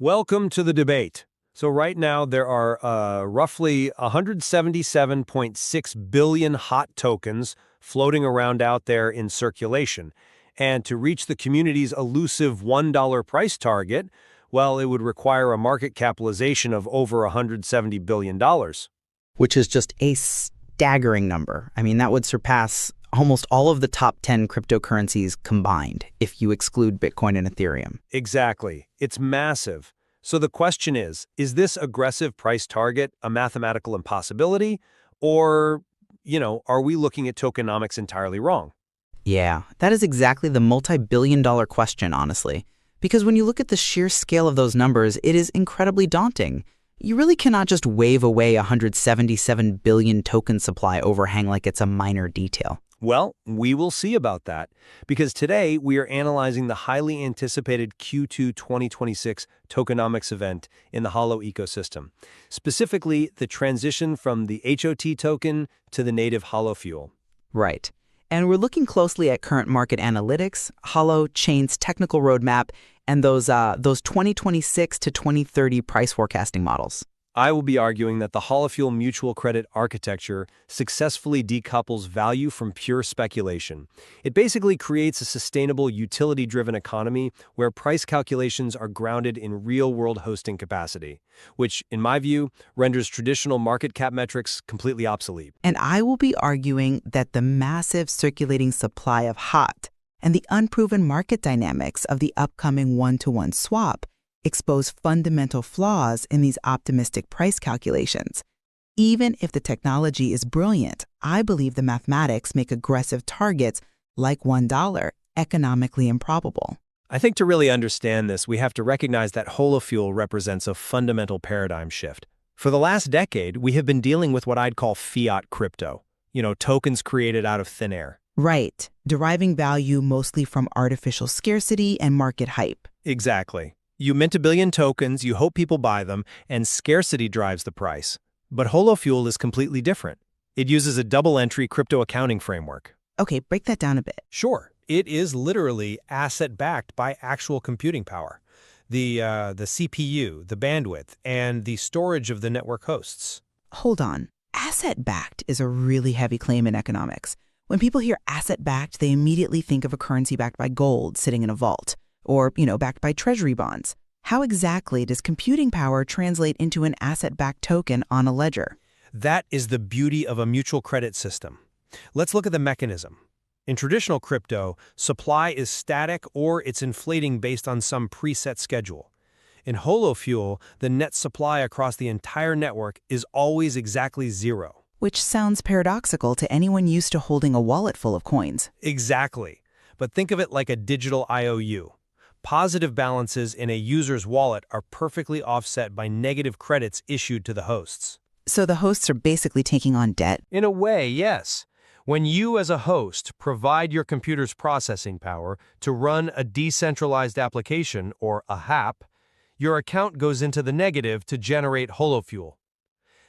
Welcome to the debate. So right now there are roughly 177.6 billion hot tokens floating around out there in circulation. And to reach the community's elusive $1 price target, well, it would require a market capitalization of over $170 billion. Which is just a staggering number. I mean, that would surpass almost all of the top 10 cryptocurrencies combined, if you exclude Bitcoin and Ethereum. Exactly. It's massive. So the question is this aggressive price target a mathematical impossibility? Or, are we looking at tokenomics entirely wrong? Yeah, that is exactly the multi-billion-dollar question, honestly. Because when you look at the sheer scale of those numbers, it is incredibly daunting. You really cannot just wave away 177 billion token supply overhang like it's a minor detail. Well, we will see about that, because today we are analyzing the highly anticipated Q2 2026 tokenomics event in the Holo ecosystem, specifically the transition from the HOT token to the native HoloFuel. Right. And we're looking closely at current market analytics, Holochain's technical roadmap, and those 2026 to 2030 price forecasting models. I will be arguing that the HoloFuel mutual credit architecture successfully decouples value from pure speculation. It basically creates a sustainable, utility-driven economy where price calculations are grounded in real-world hosting capacity, which, in my view, renders traditional market cap metrics completely obsolete. And I will be arguing that the massive circulating supply of HOT and the unproven market dynamics of the upcoming one-to-one swap expose fundamental flaws in these optimistic price calculations. Even if the technology is brilliant, I believe the mathematics make aggressive targets like $1 economically improbable. I think to really understand this, we have to recognize that HoloFuel represents a fundamental paradigm shift. For the last decade, we have been dealing with what I'd call fiat crypto, tokens created out of thin air. Right, deriving value mostly from artificial scarcity and market hype. Exactly. You mint a billion tokens, you hope people buy them, and scarcity drives the price. But HoloFuel is completely different. It uses a double-entry crypto accounting framework. Okay, break that down a bit. Sure. It is literally asset-backed by actual computing power. The CPU, the bandwidth, and the storage of the network hosts. Hold on. Asset-backed is a really heavy claim in economics. When people hear asset-backed, they immediately think of a currency backed by gold sitting in a vault. Or, backed by treasury bonds. How exactly does computing power translate into an asset-backed token on a ledger? That is the beauty of a mutual credit system. Let's look at the mechanism. In traditional crypto, supply is static or it's inflating based on some preset schedule. In HoloFuel, the net supply across the entire network is always exactly zero. Which sounds paradoxical to anyone used to holding a wallet full of coins. Exactly. But think of it like a digital IOU. Positive balances in a user's wallet are perfectly offset by negative credits issued to the hosts. So the hosts are basically taking on debt? In a way, yes. When you as a host provide your computer's processing power to run a decentralized application, or a HAP, your account goes into the negative to generate HoloFuel.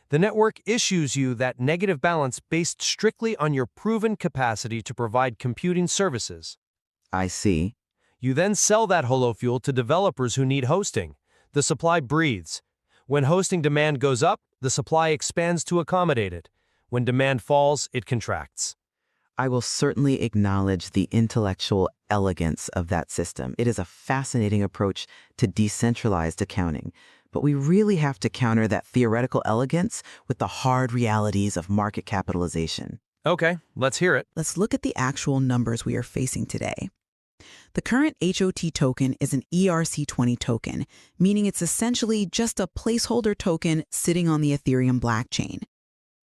The network issues you that negative balance based strictly on your proven capacity to provide computing services. I see. You then sell that HoloFuel to developers who need hosting. The supply breathes. When hosting demand goes up, the supply expands to accommodate it. When demand falls, it contracts. I will certainly acknowledge the intellectual elegance of that system. It is a fascinating approach to decentralized accounting. But we really have to counter that theoretical elegance with the hard realities of market capitalization. Okay, let's hear it. Let's look at the actual numbers we are facing today. The current HOT token is an ERC20 token, meaning it's essentially just a placeholder token sitting on the Ethereum blockchain.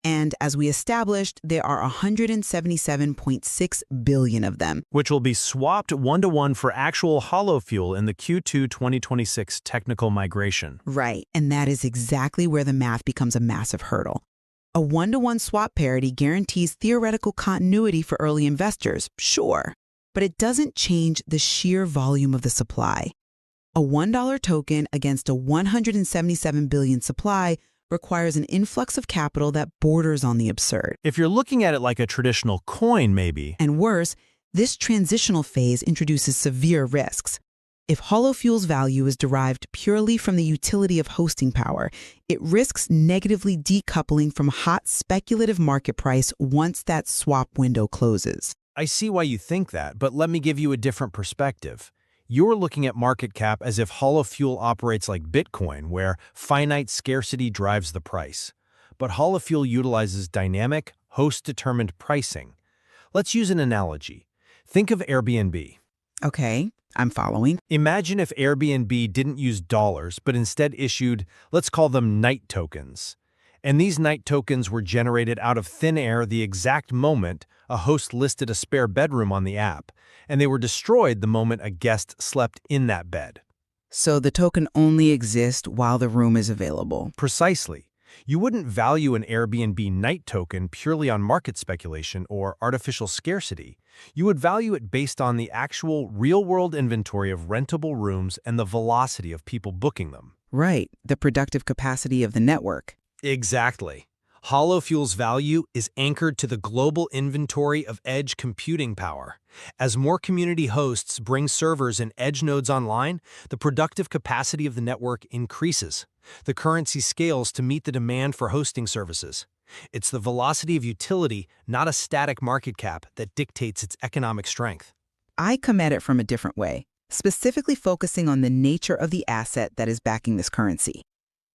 And as we established, there are 177.6 billion of them. Which will be swapped one-to-one for actual HoloFuel in the Q2 2026 technical migration. Right, and that is exactly where the math becomes a massive hurdle. A one-to-one swap parity guarantees theoretical continuity for early investors, sure. But it doesn't change the sheer volume of the supply. A $1 token against a 177 billion supply requires an influx of capital that borders on the absurd. If you're looking at it like a traditional coin, maybe. And worse, this transitional phase introduces severe risks. If HoloFuel's value is derived purely from the utility of hosting power, it risks negatively decoupling from hot speculative market price once that swap window closes. I see why you think that, but let me give you a different perspective. You're looking at market cap as if HoloFuel operates like Bitcoin, where finite scarcity drives the price. But HoloFuel utilizes dynamic, host-determined pricing. Let's use an analogy. Think of Airbnb. Okay, I'm following. Imagine if Airbnb didn't use dollars, but instead issued, let's call them night tokens. And these night tokens were generated out of thin air the exact moment a host listed a spare bedroom on the app, and they were destroyed the moment a guest slept in that bed. So the token only exists while the room is available. Precisely. You wouldn't value an Airbnb night token purely on market speculation or artificial scarcity. You would value it based on the actual real-world inventory of rentable rooms and the velocity of people booking them. Right, the productive capacity of the network. Exactly. HoloFuel's value is anchored to the global inventory of edge computing power. As more community hosts bring servers and edge nodes online, the productive capacity of the network increases. The currency scales to meet the demand for hosting services. It's the velocity of utility, not a static market cap, that dictates its economic strength. I come at it from a different way, specifically focusing on the nature of the asset that is backing this currency.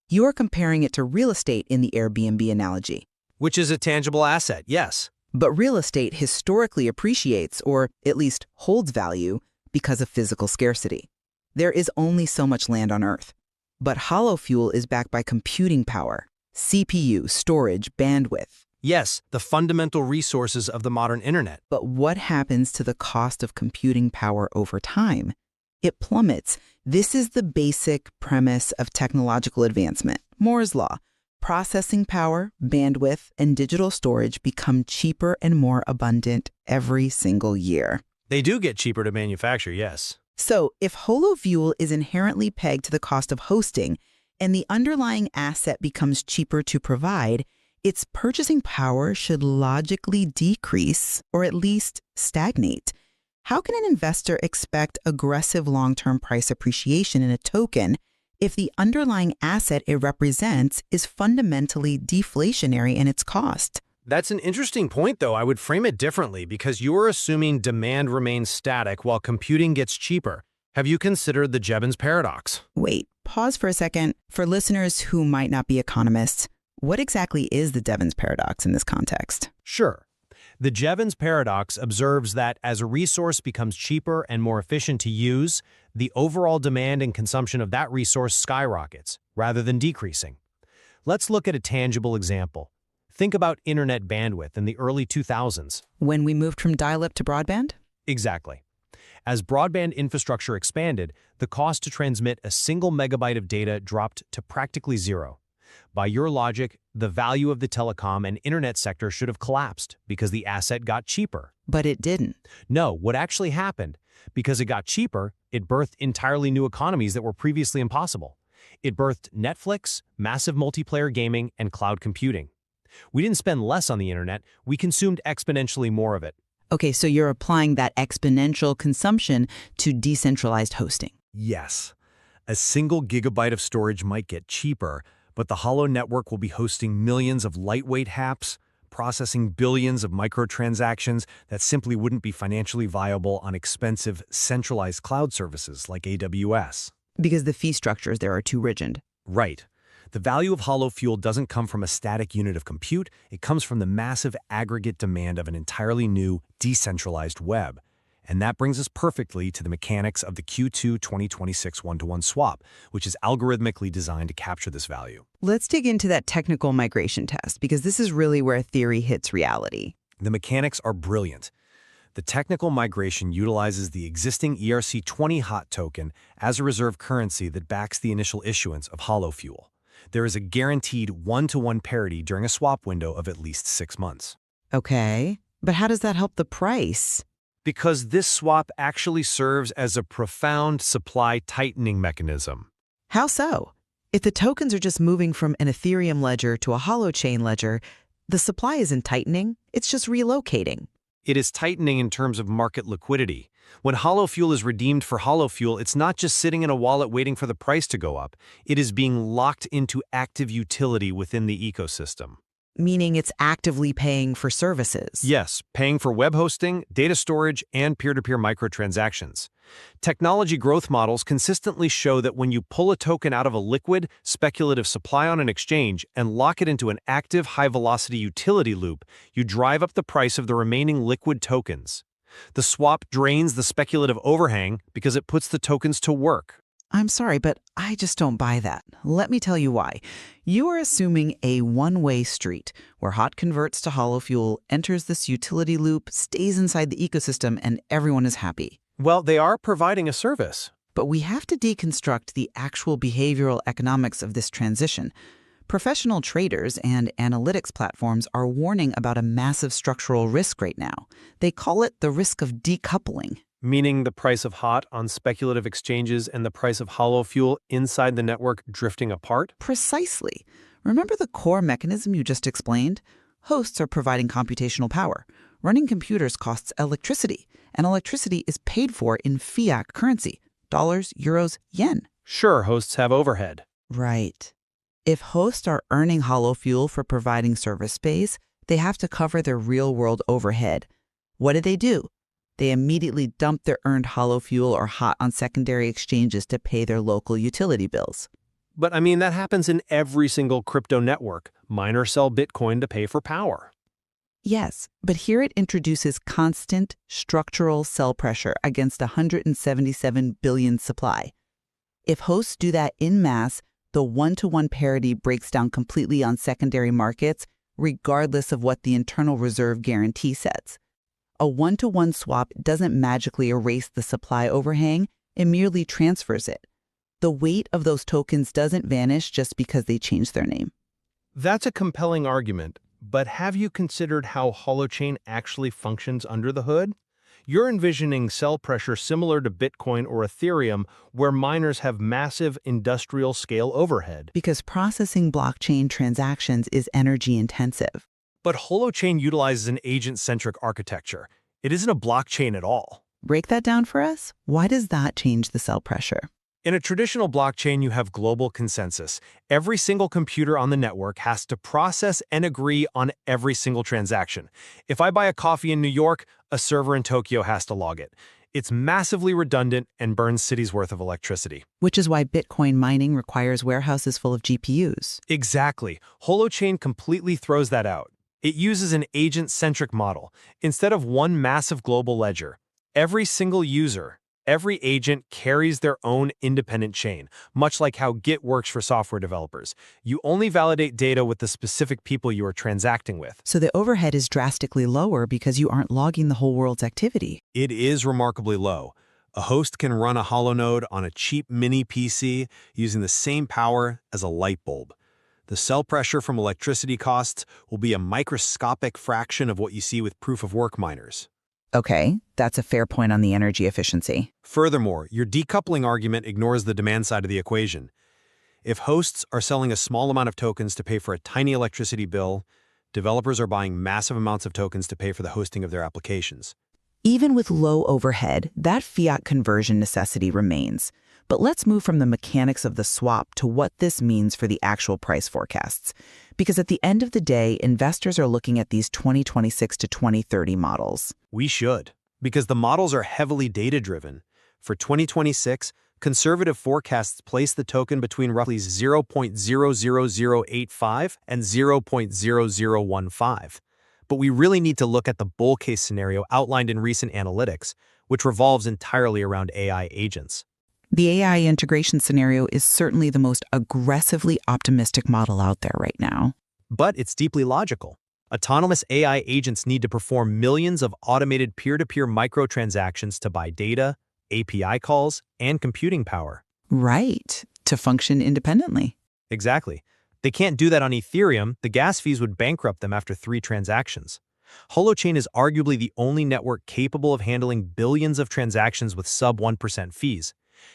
You are comparing it to real estate in the Airbnb analogy. Which is a tangible asset, yes. But real estate historically appreciates, or at least holds value, because of physical scarcity. There is only so much land on Earth. But HoloFuel is backed by computing power, CPU, storage, bandwidth. Yes, the fundamental resources of the modern internet. But what happens to the cost of computing power over time? It plummets. This is the basic premise of technological advancement. Moore's law. Processing power, bandwidth, and digital storage become cheaper and more abundant every single year. They do get cheaper to manufacture, yes. So if HoloFuel is inherently pegged to the cost of hosting and the underlying asset becomes cheaper to provide, its purchasing power should logically decrease or at least stagnate. How can an investor expect aggressive long-term price appreciation in a token if the underlying asset it represents is fundamentally deflationary in its cost? That's an interesting point, though. I would frame it differently because you are assuming demand remains static while computing gets cheaper. Have you considered the Jevons paradox? Wait, pause for a second. For listeners who might not be economists, what exactly is the Jevons paradox in this context? Sure. The Jevons paradox observes that as a resource becomes cheaper and more efficient to use, the overall demand and consumption of that resource skyrockets, rather than decreasing. Let's look at a tangible example. Think about internet bandwidth in the early 2000s. When we moved from dial-up to broadband? Exactly. As broadband infrastructure expanded, the cost to transmit a single megabyte of data dropped to practically zero. By your logic, the value of the telecom and internet sector should have collapsed because the asset got cheaper. But it didn't. No, what actually happened? Because it got cheaper, it birthed entirely new economies that were previously impossible. It birthed Netflix, massive multiplayer gaming, and cloud computing. We didn't spend less on the internet, we consumed exponentially more of it. Okay, so you're applying that exponential consumption to decentralized hosting. Yes. A single gigabyte of storage might get cheaper, but the Holo network will be hosting millions of lightweight apps, processing billions of microtransactions that simply wouldn't be financially viable on expensive, centralized cloud services like AWS. Because the fee structures there are too rigid. Right. The value of HoloFuel doesn't come from a static unit of compute, it comes from the massive aggregate demand of an entirely new, decentralized web. And that brings us perfectly to the mechanics of the Q2 2026 one-to-one swap, which is algorithmically designed to capture this value. Let's dig into that technical migration test, because this is really where theory hits reality. The mechanics are brilliant. The technical migration utilizes the existing ERC20 hot token as a reserve currency that backs the initial issuance of HoloFuel. There is a guaranteed one-to-one parity during a swap window of at least 6 months. Okay, but how does that help the price? Because this swap actually serves as a profound supply tightening mechanism. How so? If the tokens are just moving from an Ethereum ledger to a Holochain ledger, the supply isn't tightening, it's just relocating. It is tightening in terms of market liquidity. When HoloFuel is redeemed for HoloFuel, it's not just sitting in a wallet waiting for the price to go up. It is being locked into active utility within the ecosystem. Meaning it's actively paying for services. Yes, paying for web hosting, data storage, and peer-to-peer microtransactions. Technology growth models consistently show that when you pull a token out of a liquid, speculative supply on an exchange and lock it into an active, high-velocity utility loop, you drive up the price of the remaining liquid tokens. The swap drains the speculative overhang because it puts the tokens to work. I'm sorry, but I just don't buy that. Let me tell you why. You are assuming a one-way street where HOT converts to HoloFuel, enters this utility loop, stays inside the ecosystem, and everyone is happy. Well, they are providing a service. But we have to deconstruct the actual behavioral economics of this transition. Professional traders and analytics platforms are warning about a massive structural risk right now. They call it the risk of decoupling. Meaning the price of HOT on speculative exchanges and the price of HoloFuel inside the network drifting apart? Precisely. Remember the core mechanism you just explained? Hosts are providing computational power. Running computers costs electricity, and electricity is paid for in fiat currency, dollars, euros, yen. Sure, hosts have overhead. Right. If hosts are earning HoloFuel for providing service space, they have to cover their real-world overhead. What do? They immediately dump their earned HoloFuel or HOT on secondary exchanges to pay their local utility bills. But I mean, that happens in every single crypto network. Miners sell Bitcoin to pay for power. Yes, but here it introduces constant structural sell pressure against 177 billion supply. If hosts do that en masse, the one-to-one parity breaks down completely on secondary markets, regardless of what the internal reserve guarantee sets. A one-to-one swap doesn't magically erase the supply overhang, it merely transfers it. The weight of those tokens doesn't vanish just because they changed their name. That's a compelling argument, but have you considered how Holochain actually functions under the hood? You're envisioning sell pressure similar to Bitcoin or Ethereum, where miners have massive industrial-scale overhead. Because processing blockchain transactions is energy intensive. But Holochain utilizes an agent-centric architecture. It isn't a blockchain at all. Break that down for us. Why does that change the sell pressure? In a traditional blockchain, you have global consensus. Every single computer on the network has to process and agree on every single transaction. If I buy a coffee in New York, a server in Tokyo has to log it. It's massively redundant and burns cities' worth of electricity. Which is why Bitcoin mining requires warehouses full of GPUs. Exactly. Holochain completely throws that out. It uses an agent-centric model. Instead of one massive global ledger, every single user, every agent carries their own independent chain, much like how Git works for software developers. You only validate data with the specific people you are transacting with. So the overhead is drastically lower because you aren't logging the whole world's activity. It is remarkably low. A host can run a Holo node on a cheap mini PC using the same power as a light bulb. The sell pressure from electricity costs will be a microscopic fraction of what you see with proof-of-work miners. Okay, that's a fair point on the energy efficiency. Furthermore, your decoupling argument ignores the demand side of the equation. If hosts are selling a small amount of tokens to pay for a tiny electricity bill, developers are buying massive amounts of tokens to pay for the hosting of their applications. Even with low overhead, that fiat conversion necessity remains. But let's move from the mechanics of the swap to what this means for the actual price forecasts. Because at the end of the day, investors are looking at these 2026 to 2030 models. We should, because the models are heavily data-driven. For 2026, conservative forecasts place the token between roughly 0.00085 and 0.0015. But we really need to look at the bull case scenario outlined in recent analytics, which revolves entirely around AI agents. The AI integration scenario is certainly the most aggressively optimistic model out there right now. But it's deeply logical. Autonomous AI agents need to perform millions of automated peer-to-peer microtransactions to buy data, API calls, and computing power. Right, to function independently. Exactly. They can't do that on Ethereum. The gas fees would bankrupt them after 3 transactions. Holochain is arguably the only network capable of handling billions of transactions with sub-1% fees.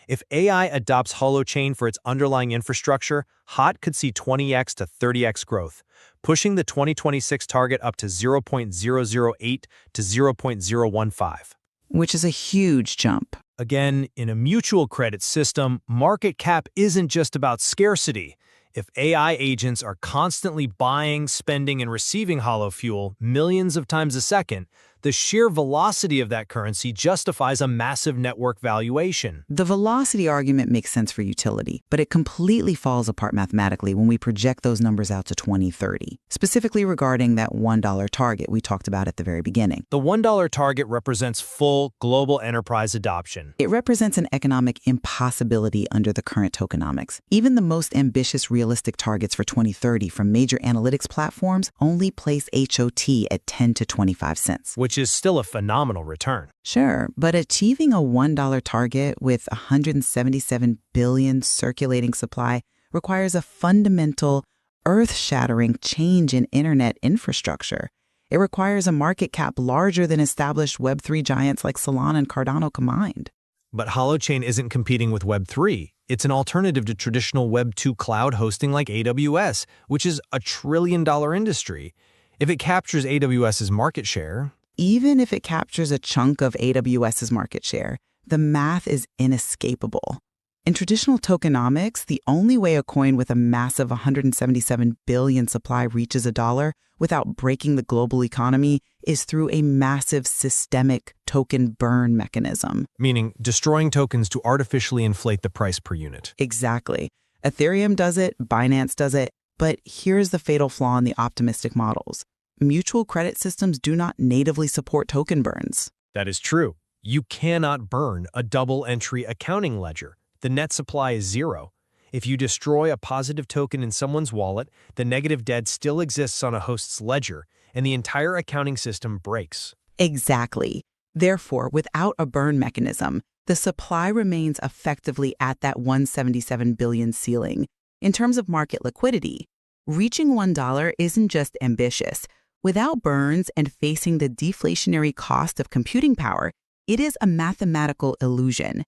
If AI adopts Holochain for its underlying infrastructure, HOT could see 20x to 30x growth, pushing the 2026 target up to 0.008 to 0.015. which is a huge jump. Again, in a mutual credit system, market cap isn't just about scarcity. If AI agents are constantly buying, spending, and receiving HoloFuel millions of times a second, the sheer velocity of that currency justifies a massive network valuation. The velocity argument makes sense for utility, but it completely falls apart mathematically when we project those numbers out to 2030, specifically regarding that $1 target we talked about at the very beginning. The $1 target represents full global enterprise adoption. It represents an economic impossibility under the current tokenomics. Even the most ambitious realistic targets for 2030 from major analytics platforms only place HOT at 10 to 25 cents. Which is still a phenomenal return. Sure, but achieving a $1 target with 177 billion circulating supply requires a fundamental, earth-shattering change in internet infrastructure. It requires a market cap larger than established Web3 giants like Solana and Cardano combined. But Holochain isn't competing with Web3. It's an alternative to traditional Web2 cloud hosting like AWS, which is a $1 trillion industry. If it captures AWS's market share... Even if it captures a chunk of AWS's market share, the math is inescapable. In traditional tokenomics, the only way a coin with a massive 177 billion supply reaches $1 without breaking the global economy is through a massive systemic token burn mechanism. Meaning destroying tokens to artificially inflate the price per unit. Exactly. Ethereum does it, Binance does it, but here's the fatal flaw in the optimistic models. Mutual credit systems do not natively support token burns. That is true. You cannot burn a double-entry accounting ledger. The net supply is zero. If you destroy a positive token in someone's wallet, the negative debt still exists on a host's ledger, and the entire accounting system breaks. Exactly. Therefore, without a burn mechanism, the supply remains effectively at that 177 billion ceiling. In terms of market liquidity, reaching $1 isn't just ambitious. Without burns and facing the deflationary cost of computing power, it is a mathematical illusion.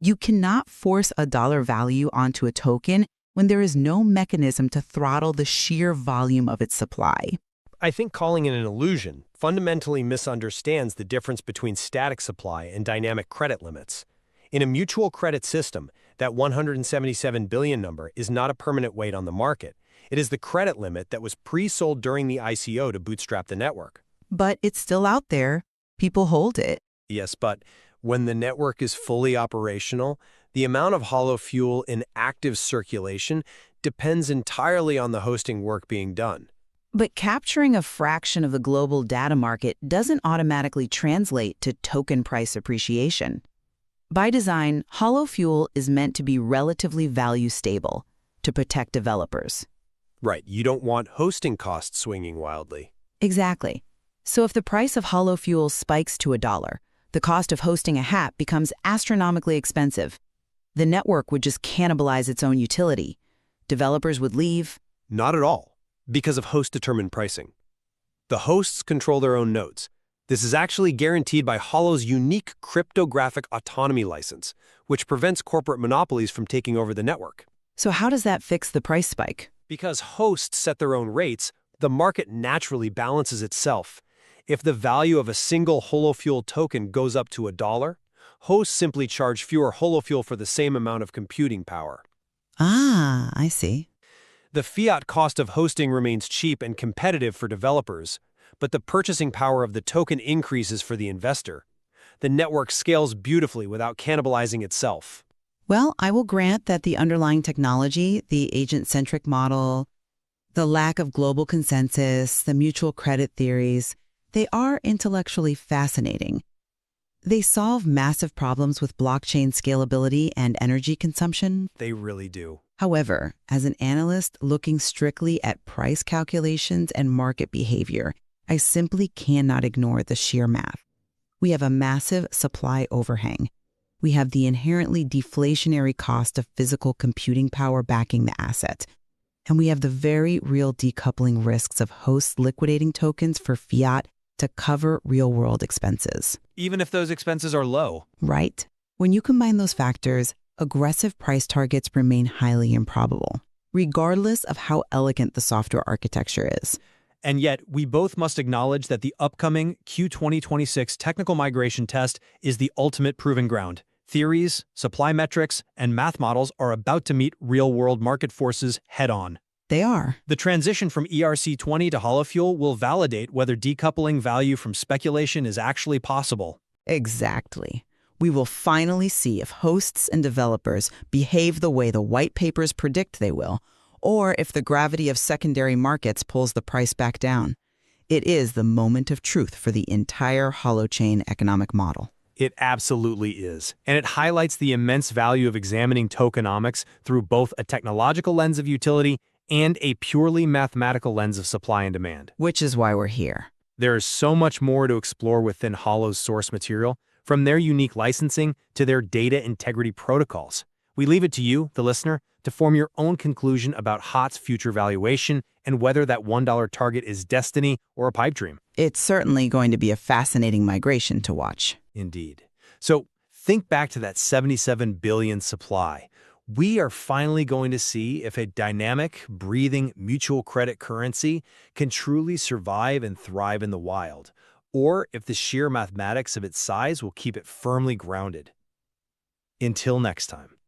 You cannot force a dollar value onto a token when there is no mechanism to throttle the sheer volume of its supply. I think calling it an illusion fundamentally misunderstands the difference between static supply and dynamic credit limits. In a mutual credit system, that 177 billion number is not a permanent weight on the market. It is the credit limit that was pre-sold during the ICO to bootstrap the network. But it's still out there. People hold it. Yes, but when the network is fully operational, the amount of HoloFuel in active circulation depends entirely on the hosting work being done. But capturing a fraction of the global data market doesn't automatically translate to token price appreciation. By design, HoloFuel is meant to be relatively value stable to protect developers. Right, you don't want hosting costs swinging wildly. Exactly. So if the price of HoloFuel spikes to $1, the cost of hosting a HAP becomes astronomically expensive. The network would just cannibalize its own utility. Developers would leave. Not at all, because of host-determined pricing. The hosts control their own nodes. This is actually guaranteed by Holo's unique cryptographic autonomy license, which prevents corporate monopolies from taking over the network. So how does that fix the price spike? Because hosts set their own rates, the market naturally balances itself. If the value of a single HoloFuel token goes up to $1, hosts simply charge fewer HoloFuel for the same amount of computing power. Ah, I see. The fiat cost of hosting remains cheap and competitive for developers, but the purchasing power of the token increases for the investor. The network scales beautifully without cannibalizing itself. Well, I will grant that the underlying technology, the agent-centric model, the lack of global consensus, the mutual credit theories, they are intellectually fascinating. They solve massive problems with blockchain scalability and energy consumption. They really do. However, as an analyst looking strictly at price calculations and market behavior, I simply cannot ignore the sheer math. We have a massive supply overhang. We have the inherently deflationary cost of physical computing power backing the asset. And we have the very real decoupling risks of hosts liquidating tokens for fiat to cover real-world expenses. Even if those expenses are low. Right. When you combine those factors, aggressive price targets remain highly improbable, regardless of how elegant the software architecture is. And yet, we both must acknowledge that the upcoming Q2026 technical migration test is the ultimate proving ground. Theories, supply metrics, and math models are about to meet real-world market forces head-on. They are. The transition from ERC20 to HoloFuel will validate whether decoupling value from speculation is actually possible. Exactly. We will finally see if hosts and developers behave the way the white papers predict they will, or if the gravity of secondary markets pulls the price back down. It is the moment of truth for the entire Holochain economic model. It absolutely is. And it highlights the immense value of examining tokenomics through both a technological lens of utility and a purely mathematical lens of supply and demand. Which is why we're here. There is so much more to explore within Holo's source material, from their unique licensing to their data integrity protocols. We leave it to you, the listener, to form your own conclusion about HOT's future valuation and whether that $1 target is destiny or a pipe dream. It's certainly going to be a fascinating migration to watch. Indeed. So think back to that 77 billion supply. We are finally going to see if a dynamic, breathing, mutual credit currency can truly survive and thrive in the wild, or if the sheer mathematics of its size will keep it firmly grounded. Until next time.